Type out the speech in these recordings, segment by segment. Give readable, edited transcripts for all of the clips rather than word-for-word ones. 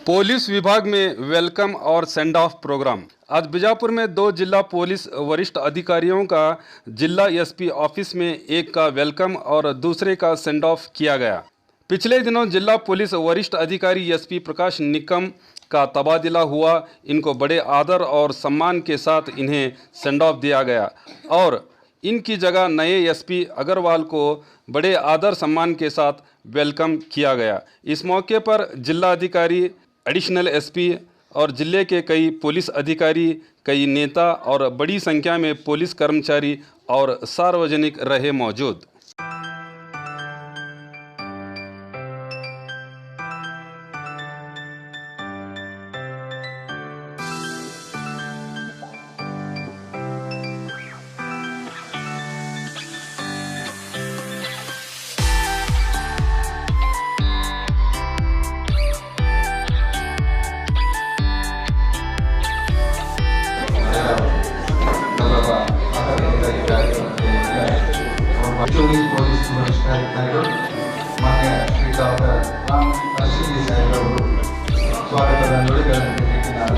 Police विभाग में welcome और सेंड ऑफ प्रोग्राम। आज बीजापुर में 2 जिला पुलिस वरिष्ठ अधिकारियों का जिला एसपी ऑफिस में एक का वेलकम और दूसरे का सेंड ऑफ किया गया। पिछले दिनों जिला पुलिस वरिष्ठ अधिकारी एसपी प्रकाश निकम का तबादला हुआ। इनको बड़े आदर और सम्मान के साथ इन्हें सेंड ऑफ दिया गया और इनकी जगह नए एसपी अग्रवाल को बड़े आदर सम्मान के साथ वेलकम किया गया। इस मौके पर जिला अधिकारी, एडिशनल एसपी और जिले के कई पुलिस अधिकारी, कई नेता और बड़ी संख्या में पुलिस कर्मचारी और सार्वजनिक रहे मौजूद। ಪೊಲೀಸ್ ವರಿಷ್ಠಾಧಿಕಾರಿಗಳು ಮಾನ್ಯ ಶ್ರೀ ಡಾಕ್ಟರ್ ರಾಮ್ ಅಶ್ವಿನಿ ಸಾಹೇಬ್ ಅವರು ಸ್ವಾಗತದ ನುಡಿಗಳನ್ನು ನಾನು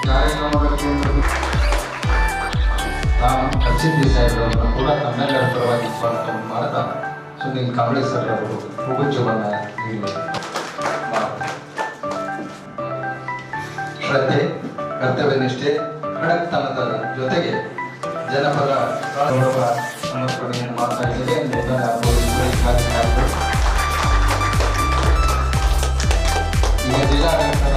ಕಾರ್ಯಕ್ರಮದ ಕೇಂದ್ರದ ರಾಮ್ ಅಶ್ವಿನಿ ಸಾಹೇಬ್ ಅವರನ್ನು ಕೂಡ ತಮ್ಮೆಲ್ಲರ ಪರವಾಗಿ ಸ್ವಾಗತವನ್ನು ಮಾಡುತ್ತಾ ಸುನಿಲ್ ಕಾಂಬ್ಳೆ ಸರ್ ಅವರು ಹೂಗುಚ್ಛವನ್ನು ನೀಡಿ ಶ್ರದ್ಧೆ, ಕರ್ತವ್ಯನಿಷ್ಠೆ, ಖಡಕ್ತನದ ಜೊತೆಗೆ ಜನಪರ ಗೌರವ ಸಮರ್ಪಣೆಯನ್ನು ಮಾತಾಡಿದರೆ ನೂತನ ಪೊಲೀಸ್ ವರಿಷ್ಠಾಧಿಕಾರಿಗಳು ಈಗ ಜಿಲ್ಲಾಡಳಿತದ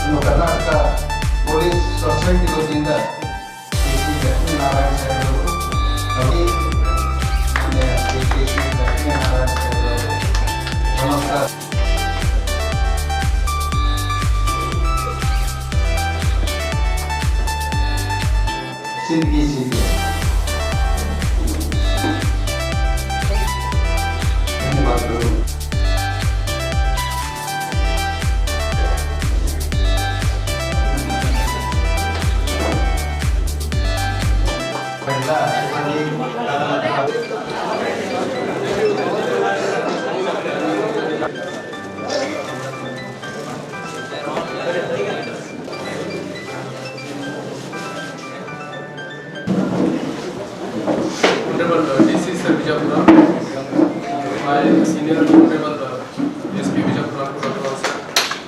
ಇನ್ನು ಕರ್ನಾಟಕ ಪೊಲೀಸ್ ಸೊಸೈಟಿ ವತಿಯಿಂದ ಲಕ್ಷ್ಮೀನಾರಾಯಣ ಸಾಹೇಬರು ಶ್ರೀ ಲಕ್ಷ್ಮೀನಾರಾಯಣ ಸಾಹೇಬರು ನಮಸ್ಕಾರ. ಸಿಂದಗಿ ಸಿಟಿ ಧನ್ಯವಾದಗಳು. DC Sir Vijapura, my senior honorable SP Vijapura,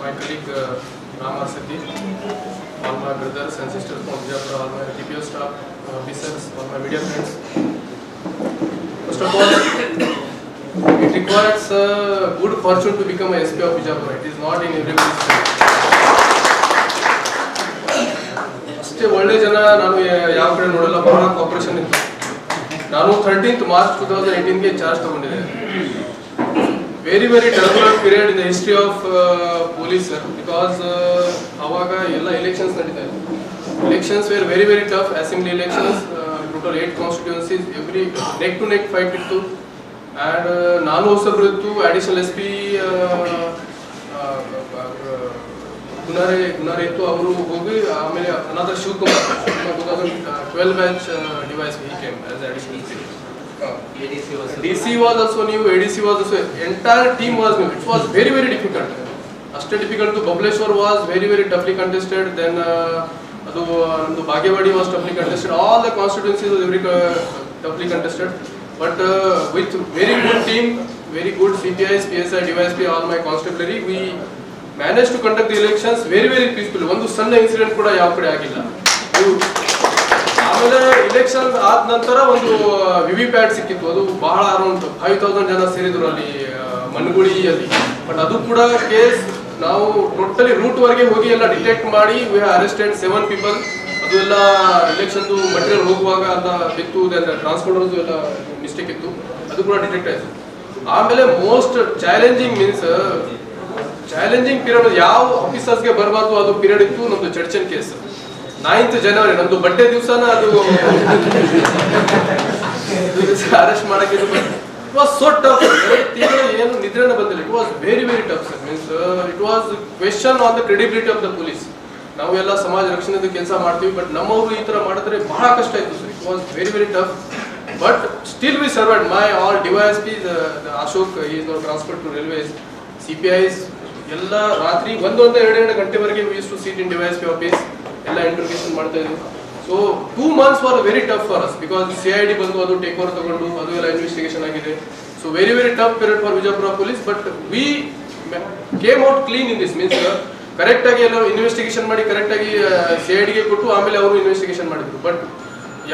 my colleague Rama Sati, all my brothers and sisters from Vijapura, all my DPO staff, officers, all my media friends. First of all, it requires good fortune to become a SP of Vijapura. It is not in everybody's field. ಅಷ್ಟೇ ಒಳ್ಳೆ ಜನ ನಾನು ಯಾವ ಕಡೆ ನೋಡಲ್ಲ, ಬಹಳ cooperation ಇತ್ತು. ನಾನು 13th March 2018 ಚಾರ್ಜ್ ತಗೊಂಡಿದ್ದೆ. Very turbulent period in the history of police because ಅವಾಗ ಎಲ್ಲ ಎಲೆಕ್ಷನ್ಸ್ ನಡೀತಾ ಇದೆ. Elections were very tough. Assembly elections, total 8 constituencies, every neck to neck fight and. ಆ್ಯಂಡ್ ನಾನು ಹೊಸಬ್ರು ಇತ್ತು, ಅಡಿಷನಲ್ ಎಸ್ ಪಿ ಗುನಾರೆ ಇತ್ತು, ಅವರು ಹೋಗಿ ಆಮೇಲೆ another Shivakumar 2012 batch device he came as additional DC was also new, ADC was also, entire team was new. It was very difficult. ಅಷ್ಟೇ difficult. Babaleshwar was very toughly contested. Then ಅದು ನಮ್ಮದು Bagewadi was toughly contested. All the constituencies was very toughly contested. But with very good team, very good CPIs, PSI, DYSP, all my constabulary, we managed to conduct the elections very peacefully. ಒಂದು ಸಣ್ಣ incident ಕೂಡ ಯಾವ ಕಡೆ ಆಗಿಲ್ಲ. ಆಮೇಲೆ election ಆದ ನಂತರ ಒಂದು ವಿವಿಪ್ಯಾಟ್ ಸಿಕ್ಕಿತ್ತು. ಅದು ಬಹಳ ಅರೌಂಡ್ 5000 ಜನ ಸೇರಿದ್ರು ಅಲ್ಲಿ ಮನ್ಗುಳಿಯಲ್ಲಿ. ಬಟ್ ಅದು ಕೂಡ ಕೇಸ್ ನಾವು ಟೋಟಲಿ ರೂಟ್ ವರೆಗೆ ಹೋಗಿ ಎಲ್ಲ ಡಿಟೆಕ್ಟ್ ಮಾಡಿ ವಿ ಹ್ಯಾವ್ ಅರೆಸ್ಟೆಡ್ 7 ಪೀಪಲ್. ಅದು ಎಲ್ಲ ಇಲೆಕ್ಷನ್ದು ಮಟೀರಿಯಲ್ ಹೋಗುವಾಗ ಎಲ್ಲ ಬಿತ್ತು, ಟ್ರಾನ್ಸ್ಪೋರ್ಟರ್ಸ್ ಎಲ್ಲ ಮಿಸ್ಟೇಕ್ ಇತ್ತು, ಅದು ಕೂಡ ಡಿಟೆಕ್ಟ್ ಆಯಿತು. ಆಮೇಲೆ ಮೋಸ್ಟ್ ಚಾಲೆಂಜಿಂಗ್ ಪೀರಿಯಡ್ ಯಾವ ಆಫೀಸರ್ಸ್ಗೆ ಬರಬಾರ್ದು ಅದು ಪೀರಿಯಡ್ ಇತ್ತು. ನಮ್ದು ಚಡ್ಚನ್ ಕೇಸ್ 9th January, ನಮ್ದು ಬಟ್ಟೆ ದಿವಸನ ಅದು ಅರೆಸ್ಟ್ ಮಾಡಕ್ಕೆ. It was so tough. ಏನು ನಿದ್ರೆನ ಬಂದಿಲ್ಲ. It was very tough, sir. Means it was question on the credibility of the police. ನಾವೆಲ್ಲ ಸಮಾಜ ರಕ್ಷಣೆದ ಕೆಲಸ ಮಾಡ್ತೀವಿ, ಬಟ್ ನಮ್ಮವರು ಈ ತರ ಮಾಡಿದ್ರೆ ಬಹಳ ಕಷ್ಟ ಇತ್ತು sir. It was very very tough, but still we survived. My all DYSP Ashok is now transfer to railways, CPIs ಎಲ್ಲ ರಾತ್ರಿ 1-2 ಗಂಟೆವರೆಗೆ we use to sit in DYSP office, ಎಲ್ಲ ಇಂಟರ್ವ್ಯೂಷನ್ ಮಾಡ್ತಾ ಇದ್ವಿ. So 2 months were very tough for us, because CID ಬಂದು ಅದು take over ತಗೊಂಡು ಅದು ಎಲ್ಲ ಇನ್ವೆಸ್ಟಿಗೇಷನ್ ಆಗಿದೆ. So very very tough period for Vijayapura police, but we came out clean in this. Means correct ಆಗಿ ಎಲ್ಲ ಇನ್ವೆಸ್ಟಿಗೇಷನ್ ಮಾಡಿ ಕರೆಕ್ಟ್ ಆಗಿ CID ಗೆ ಕೊಟ್ಟು ಆಮೇಲೆ ಅವರು ಇನ್ವೆಸ್ಟಿಗೇಷನ್ ಮಾಡಿದ್ರು. ಬಟ್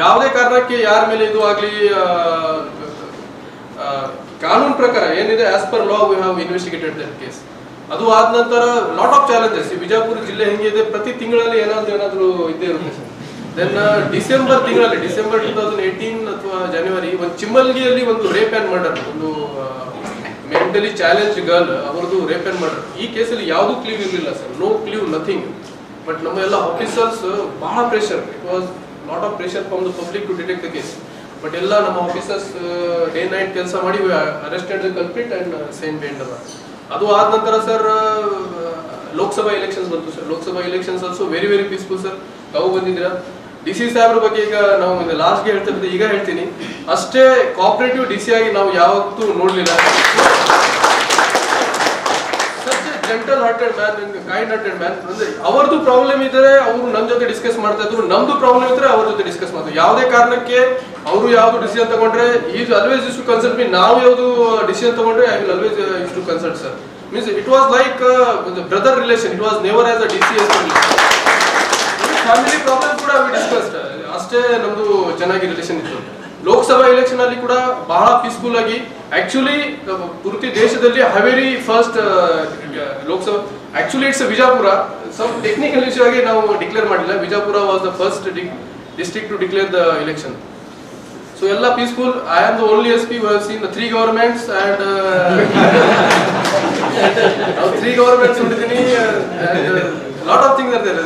ಯಾವುದೇ ಕಾರಣಕ್ಕೆ ಯಾರ ಮೇಲೆ ಇದು ಆಗಲಿ, ಕಾನೂನು ಪ್ರಕಾರ ಏನಿದೆ as per law we have investigated that case. ಅದು ಆದ ನಂತರ ಲಾಟ್ ಆಫ್ ಚಾಲೆಂಜಸ್. ವಿಜಯಪುರ ಜಿಲ್ಲೆ ಹೆಂಗಿದೆ, ಪ್ರತಿ ತಿಂಗಳಲ್ಲಿ ಏನಾದರೂ ಇದ್ದೇ ಇರುತ್ತೆ ಸರ್. ದೆನ್ ಡಿಸೆಂಬರ್ 2018 ಅಥವಾ ಜನವರಿ ಒಂದು ಚಿಮ್ಮಲ್ಗಿಯಲ್ಲಿ ಒಂದು ರೇಪ್ ಆ್ಯಂಡ್ ಮರ್ಡರ್, ಒಂದು ಮೆಂಟಲಿ ಚಾಲೆಂಜ್ ಗರ್ಲ್ ಅವರದು ರೇಪ್ ಆ್ಯಂಡ್ ಮರ್ಡರ್. ಈ ಕೇಸಲ್ಲಿ ಯಾವುದೂ ಕ್ಲೀವ್ ಇರಲಿಲ್ಲ sir, no clue, nothing. But ನಮ್ಮ ಎಲ್ಲ ಆಫೀಸರ್ಸ್ ಬಹಳ pressure, it was lot of pressure from the public to detect the case. But ಎಲ್ಲ ನಮ್ಮ ಆಫೀಸರ್ಸ್ ಡೇ ನೈಟ್ ಕೆಲಸ ಮಾಡಿ ಅರೆಸ್ಟೆಡ್ ದ ಕಲ್ಪ್ರಿಟ್ ಅಂಡ್ ಸೇನ್ ಬೇಂಡ್ ಅದ. ಅದು ಆದ ನಂತರ ಸರ್ ಲೋಕಸಭಾ ಎಲೆಕ್ಷನ್ಸ್ ಬಂತು sir. Lok Sabha elections also very very peaceful sir. ತಾವು ಬಂದಿದ್ದೀರಾ. DC ಸಾಹೇಬ್ರ ಬಗ್ಗೆ ಈಗ ನಾವು ಲಾಸ್ಟ್ಗೆ ಹೇಳ್ತಾ ಇದ್ದೆ, ಈಗ ಹೇಳ್ತೀನಿ. ಅಷ್ಟೇ ಕೋಆಪರೇಟಿವ್ DC ಆಗಿ ನಾವು ಯಾವತ್ತೂ ನೋಡಲಿಲ್ಲ. Gentle hearted man, kind hearted man. ಅಂದ್ರೆ ಅವ್ರದ್ದು ಪ್ರಾಬ್ಲಮ್ ಇದ್ರೆ ಅವರು ನಮ್ಮ ಜೊತೆ ಡಿಸ್ಕಸ್ ಮಾಡ್ತಾ ಇದ್ರು, ನಮ್ದು ಪ್ರಾಬ್ಲಮ್ ಇದ್ರೆ ಅವ್ರ ಜೊತೆ ಡಿಸ್ಕಸ್ ಮಾಡ್ತಾರೆ. ಯಾವುದೇ ಕಾರಣಕ್ಕೆ ಅವರು ಯಾವ್ದು ಡಿಸಿಷನ್ ತಗೊಂಡ್ರೆ is always use to consult me. ನಾವು ಯಾವ್ದು ಡಿಸಿಷನ್ ತಗೊಂಡ್ರೆ I will always use to consult sir. Means it was like brother relation, it was never as a DC. Family problem ಕೂಡ ವಿ ಡಿಸ್ಕಸ್ಡ್. ಅಷ್ಟೇ ನಮ್ದು ಚೆನ್ನಾಗಿ relation ಇತ್ತು. Lok Sabha election ಅಲ್ಲಿ ಕೂಡ ಬಹಳ ಪೀಸ್ಫುಲ್ ಆಗಿ, ಆಕ್ಚುಲಿ ಪೂರ್ತಿ ದೇಶದಲ್ಲಿ Haveri first Lok Sabha, actually it's Vijayapura. Some technical issue ಆಗಿ ನಾವು ಡಿಕ್ಲೇರ್ ಮಾಡಿಲ್ಲ. Vijayapura was the first district to declare the election. So ಎಲ್ಲ peaceful. I am the only SP who have seen the 3 governments and ನಾವು 3 governments ನೋಡಿದ್ದೀನಿ. Lot of things are there,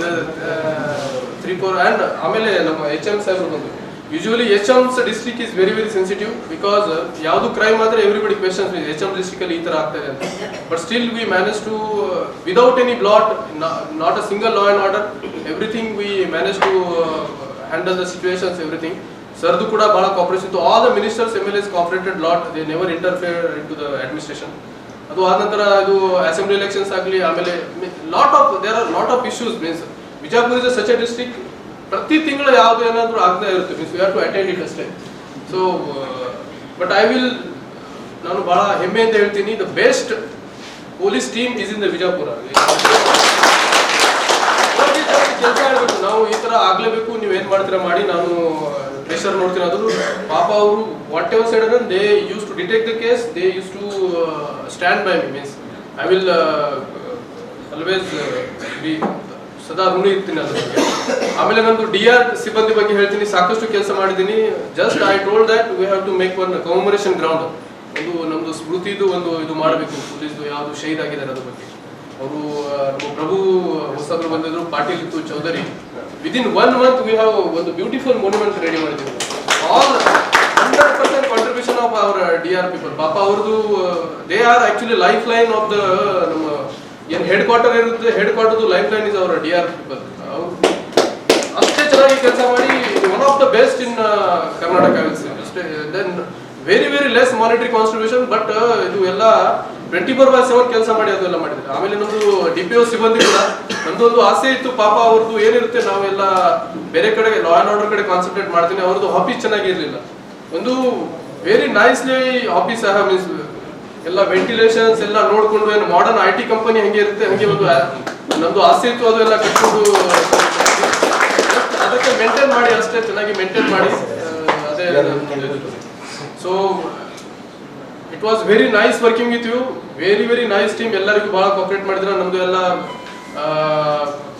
3-4. And ಆಮೇಲೆ ನಮ್ಮ HM ಸಾಹೇಬ್ರು ಬಂದು. Usually HM's district is very very sensitive, because ಯಾವುದು crime ಆದ್ರೆ everybody questions HM district ಅಲ್ಲಿ ಈ ತರ ಆಗ್ತಾ ಇದೆ ಅಂತ. But still we manage to without any blot, not a single law and order, everything we manage to handle the situations, everything. ಸರ್ದು ಕೂಡ ಬಹಳ ಕೋಆಪರೇಷನ್ ಇತ್ತು. All the ministers MLAs cooperated lot, they never interfere in to the administration. ಅದು ಆದ ನಂತರ ಇದು assembly elections ಆಗಲಿ, ಆಮೇಲೆ there are lot of issues. Means Vijayapura is such a district, ಪ್ರತಿ ತಿಂಗಳು ಯಾವ್ದು ಏನಾದರೂ ಆಗ್ತಾ ಇರುತ್ತೆ. Means we have to attend it ಅಷ್ಟೇ. ಸೊ ಬಟ್ ಐ ವಿಲ್, ನಾನು ಬಹಳ ಹೆಮ್ಮೆಯಿಂದ ಹೇಳ್ತೀನಿ, the best police team is in the Vijayapura. ಕೆಲಸ ಹೇಳ್ಬೇಕು, ನಾವು ಈ ತರ ಆಗ್ಲೇಬೇಕು, ನೀವು ಏನ್ ಮಾಡ್ತೀರಾ ಮಾಡಿ, ನಾನು ಪ್ರೆಷರ್ ನೋಡ್ತೀನಿ. ಅದು ಪಾಪ ಅವರು ವಾಟ್ ಎವರ್ ಸೈಡ್ ಅಂದ್ರೆ they use to detect the case, they use to stand by me. Means I will always be ಸದಾ ಋಣಿ ಇರ್ತೀನಿ ಅದ್ರ ಬಗ್ಗೆ. ಆಮೇಲೆ ನಂದು DR ಸಿಬ್ಬಂದಿ ಬಗ್ಗೆ ಹೇಳ್ತೀನಿ, ಸಾಕಷ್ಟು ಕೆಲಸ ಮಾಡಿದ್ದೀನಿ. Just I told that we have to make one commemoration ground. ಒಂದು ನಮ್ದು ಸ್ಮೃತಿದು ಒಂದು ಇದು ಮಾಡಬೇಕು, ಪೊಲೀಸ್ದು ಯಾವುದು ಶಹೀದ್ ಆಗಿದ್ದಾರೆ ಅದ್ರ ಬಗ್ಗೆ. ಅವರು ನಮ್ಮ ಪ್ರಭು ಹೊಸಬ್ರು ಬಂದಿದ್ರು, ಪಾಟೀಲ್ ಇತ್ತು, Chaudhari. Within 1 month we have ಒಂದು ಬ್ಯೂಟಿಫುಲ್ ಮಾನ್ಯುಮೆಂಟ್ ರೆಡಿ ಮಾಡಿದ್ದೀವಿ. All 100% contribution of our DR people. ಪಾಪ ಅವ್ರದ್ದು they are actually life line of the, ನಮ್ಮ ಏನು ಹೆಡ್ ಕ್ವಾರ್ಟರ್ ಇರುತ್ತೆ, ಹೆಡ್ ಕ್ವಾರ್ಟರ್ದು life line is our DR people. ಅವರು ಅಷ್ಟೇ ಚೆನ್ನಾಗಿ ಕೆಲಸ ಮಾಡಿ, one of the best in Karnataka. ಅಷ್ಟೇ. Then very very less monetary contribution, but ಇದು ಎಲ್ಲ 24/7 ಕೆಲಸ ಮಾಡಿ ಅದೆಲ್ಲ ಮಾಡಿದ್ದಾರೆ. ಆಮೇಲೆ ನಮ್ದು DPO ಸಿಬ್ಬಂದಿ ಕೂಡ, ನಮ್ದು ಒಂದು ಆಸೆ ಇತ್ತು, ಪಾಪ ಅವ್ರದ್ದು ಏನಿರುತ್ತೆ ನಾವೆಲ್ಲ ಬೇರೆ ಕಡೆ ಲಾ ಅಂಡ್ ಆರ್ಡರ್ ಕಡೆ ಕಾನ್ಸಂಟ್ರೇಟ್ ಮಾಡ್ತೀನಿ. ಅವ್ರದ್ದು ಆಫೀಸ್ ಚೆನ್ನಾಗಿರ್ಲಿಲ್ಲ. ಒಂದು ವೆರಿ ನೈಸ್ಲಿ ಆಫೀಸ್ ಸಹ, ಮೀನ್ಸ್ ಎಲ್ಲ ವೆಂಟಿಲೇಷನ್ಸ್ ಎಲ್ಲ ನೋಡ್ಕೊಂಡು, ಏನು ಮಾಡರ್ನ್ IT ಕಂಪನಿ ಹೆಂಗೆ ಇರುತ್ತೆ ಹಂಗೆ ಒಂದು ನಮ್ದು ಆಸೆ ಇತ್ತು, ಅದೆಲ್ಲ ಕಟ್ಕೊಂಡು ಅದಕ್ಕೆ ಮೇಂಟೈನ್ ಮಾಡಿ, ಅಷ್ಟೇ ಚೆನ್ನಾಗಿ ಮೇಂಟೈನ್ ಮಾಡಿ. ಅದೇ so it was very nice working with you, very very nice team. ಎಲ್ಲರಿಗೂ ಬಹಳ ಕೋಆಪರೇಟ್ ಮಾಡಿದ್ರೆ. ನಮ್ದು ಎಲ್ಲ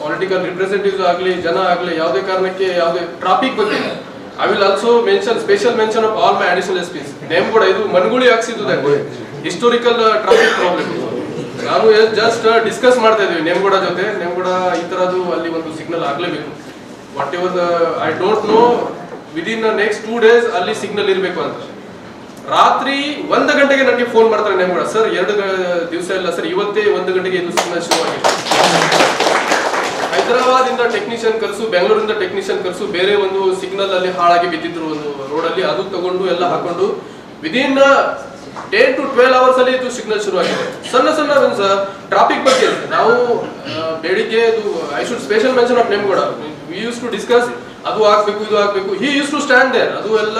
ಪೊಲಿಟಿಕಲ್ ರಿಪ್ರೆಸೆಂಟೇಟಿವ್ಸ್ ಆಗಲಿ, ಜನ ಆಗಲಿ, ಯಾವುದೇ ಕಾರಣಕ್ಕೆ ಯಾವುದೇ ಟ್ರಾಫಿಕ್ ಬಗ್ಗೆ I will also mention, special mention of all my additional SPs. ನೇಮ್ ಕೂಡ ಇದು ಮನಗುಳಿ ಹಾಕ್ಸಿದ್ದು ಹಿಸ್ಟೋರಿಕಲ್ ಟ್ರಾಫಿಕ್ ಪ್ರಾಬ್ಲಮ್. ನಾನು ಜಸ್ಟ್ ಡಿಸ್ಕಸ್ ಮಾಡ್ತಾ ಇದ್ವಿ ನೇಮ್ಗೌಡ ಜೊತೆ. ನೇಮ್ಗೌಡ ಈ ತರದ್ದು ಅಲ್ಲಿ ಒಂದು ಸಿಗ್ನಲ್ ಆಗ್ಲೇಬೇಕು, whatever I don't know, within next 2 days ಅಲ್ಲಿ ಸಿಗ್ನಲ್ ಇರಬೇಕು ಅಂತ. ರಾತ್ರಿ 1 ಗಂಟೆಗೆ ನನಗೆ ಫೋನ್ ಮಾಡ್ತಾರೆ ನೇಮ್ಗೌಡ, ಸರ್ 2 ದಿವಸ ಇಲ್ಲ ಸರ್, ಇವತ್ತೇ 1 ಗಂಟೆಗೆ ಇದು ಸಿಗ್ನಲ್ ಶುರು ಆಗಿದೆ. ಆಯ್ತಾ, ಹೈದರಾಬಾದಿಂದ ಟೆಕ್ನಿಷಿಯನ್ ಕರ್ಸು, ಬೆಂಗಳೂರಿಂದ ಟೆಕ್ನಿಷಿಯನ್ ಕರ್ಸು, ಬೇರೆ ಒಂದು ಸಿಗ್ನಲ್ ಅಲ್ಲಿ ಹಾಳಾಗಿ ಬಿದ್ದಿದ್ರು ಒಂದು ರೋಡ್ ಅಲ್ಲಿ, ಅದು ತಗೊಂಡು ಎಲ್ಲ ಹಾಕೊಂಡು ವಿದಿನ್ 10 to 12 hours ಅಲ್ಲಿ ಇದು ಸಿಗ್ನಲ್ ಶುರು ಆಗಿದೆ. ಸಣ್ಣ ಸಣ್ಣ ಮೀನ್ಸ್ ಟ್ರಾಫಿಕ್ ಬಗ್ಗೆ ನಾವು ಬೆಳಿಗ್ಗೆ I should special mention of name ಕೂಡ ವಿ ಯೂಸ್ ಟು ಡಿಸ್ಕಸ್, ಅದು ಆಗ್ಬೇಕು ಇದು ಆಗ್ಬೇಕು. He use to stand there, ಅದು ಎಲ್ಲ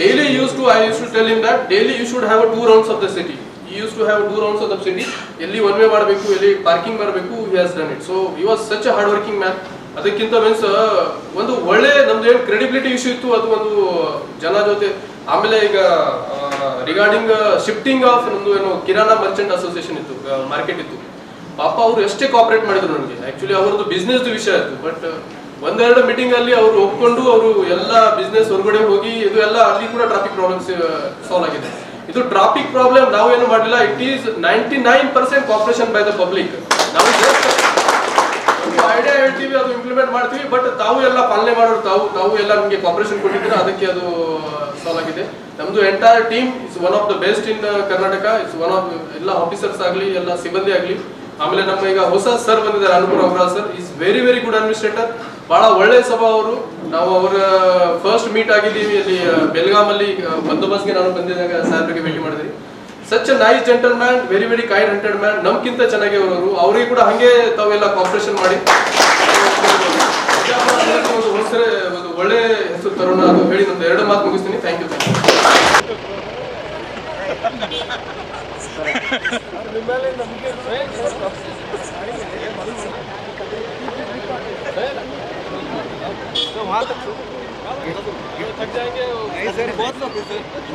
daily I use to tell him that daily you should have 2 rounds of the city. He used to have 2 rounds of the city. ಎಲ್ಲಿ one way ಮಾಡಬೇಕು, ಎಲ್ಲಿ parking ಮಾಡಬೇಕು, he has done it. So he was such a hard working man. ಅದಕ್ಕಿಂತ means ಒಂದು ಒಳ್ಳೆ ನಮ್ದು ಏನು credibility issue ಇತ್ತು ಅದು ಒಂದು ಜನ ಜೊತೆ. ಆಮೇಲೆ ಈಗ ರಿಗಾರ್ಡಿಂಗ್ ಶಿಫ್ಟಿಂಗ್ ಆಫ್ ನಮ್ದು ಏನು ಕಿರಾನಾ ಮರ್ಚೆಂಟ್ ಅಸೋಸಿಯೇಷನ್ ಇತ್ತು, ಮಾರ್ಕೆಟ್ ಇತ್ತು. ಪಾಪ ಅವರು ಎಷ್ಟೇ ಕೋಆಪರೇಟ್ ಮಾಡಿದ್ರು ನನಗೆ. ಆಕ್ಚುಲಿ ಅವ್ರದ್ದು ಬಿಸ್ನೆಸ್ ವಿಷಯ ಇತ್ತು, ಬಟ್ ಒಂದೆರಡು ಮೀಟಿಂಗ್ ಅಲ್ಲಿ ಅವರು ಒಪ್ಕೊಂಡು ಅವರು ಎಲ್ಲ ಬಿಸ್ನೆಸ್ ಹೊರಗಡೆ ಹೋಗಿ ಇದು ಎಲ್ಲ ಅಲ್ಲಿ ಕೂಡ ಟ್ರಾಫಿಕ್ ಪ್ರಾಬ್ಲಮ್ಸ್ ಸಾಲ್ವ್ ಆಗಿದೆ. ಇದು ಟ್ರಾಫಿಕ್ ಪ್ರಾಬ್ಲಮ್ ನಾವು ಏನು ಮಾಡಲಿಲ್ಲ, it is 99% cooperation by the public. ನಾವು ಒಂದು ಐಡಿಯಾ ಹೇಳ್ತೀವಿ, ಅದು ಇಂಪ್ಲಿಮೆಂಟ್ ಮಾಡ್ತೀವಿ, ಬಟ್ ತಾವು ಎಲ್ಲ ಪಾಲನೆ ಮಾಡೋರು, ತಾವು ಎಲ್ಲ ನಮಗೆ ಕಾಪರೇಷನ್ ಕೊಟ್ಟಿದ್ರೆ ಅದಕ್ಕೆ ಅದು ಸಾಲ್ವ್ ಆಗಿದೆ. ನಮ್ದು entire team is one of the best in Karnataka. It's one of ಎಲ್ಲ ಆಫೀಸರ್ಸ್ ಆಗಲಿ, ಎಲ್ಲ ಸಿಬ್ಬಂದಿ ಆಗಲಿ. ಆಮೇಲೆ ನಮ್ಮ ಈಗ ಹೊಸ ಸರ್ ಬಂದಿದ್ದಾರೆ, ಅನುಪುರ ಅವರ sir is very very good administrator. ಬಹಳ ಒಳ್ಳೆ ಸಭಾ ಅವರು. ನಾವು ಅವರ ಫಸ್ಟ್ ಮೀಟ್ ಆಗಿದ್ದೀವಿ ಅಲ್ಲಿ ಬೆಲ್ಗಾಮಲ್ಲಿ, ಬಂದೋಬಸ್ಗೆ ನಾನು ಬಂದಿದ್ದಾಗ ಸಾಹೇಬ್ರಿಗೆ ಭೇಟಿ ಮಾಡಿದ್ವಿ. Such a nice gentleman, very very kind hearted man. ನಮ್ಗಿಂತ ಚೆನ್ನಾಗಿ ಅವರು, ಅವರಿಗೆ ಕೂಡ ಹಂಗೆ ತಾವೆಲ್ಲ ಕಾಪರೇಷನ್ ಮಾಡಿ ಒಂದು ಒಳ್ಳೆ ಹೆಸರು ತರೋಣ ಅದು ಹೇಳಿ ಒಂದು 2 ಮಾತು ಮುಗಿಸ್ತೀನಿ. Thank you.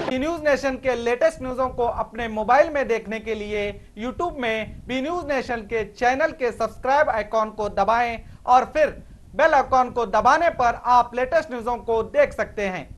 B News Nation के लेटेस्ट न्यूज़ों को अपने मोबाइल में देखने के लिए यूट्यूब में बी न्यूज नेशन के चैनल के सब्सक्राइब आइकॉन को दबाएं और फिर बेल आइकॉन को दबाने पर आप लेटेस्ट न्यूज़ों को देख सकते हैं।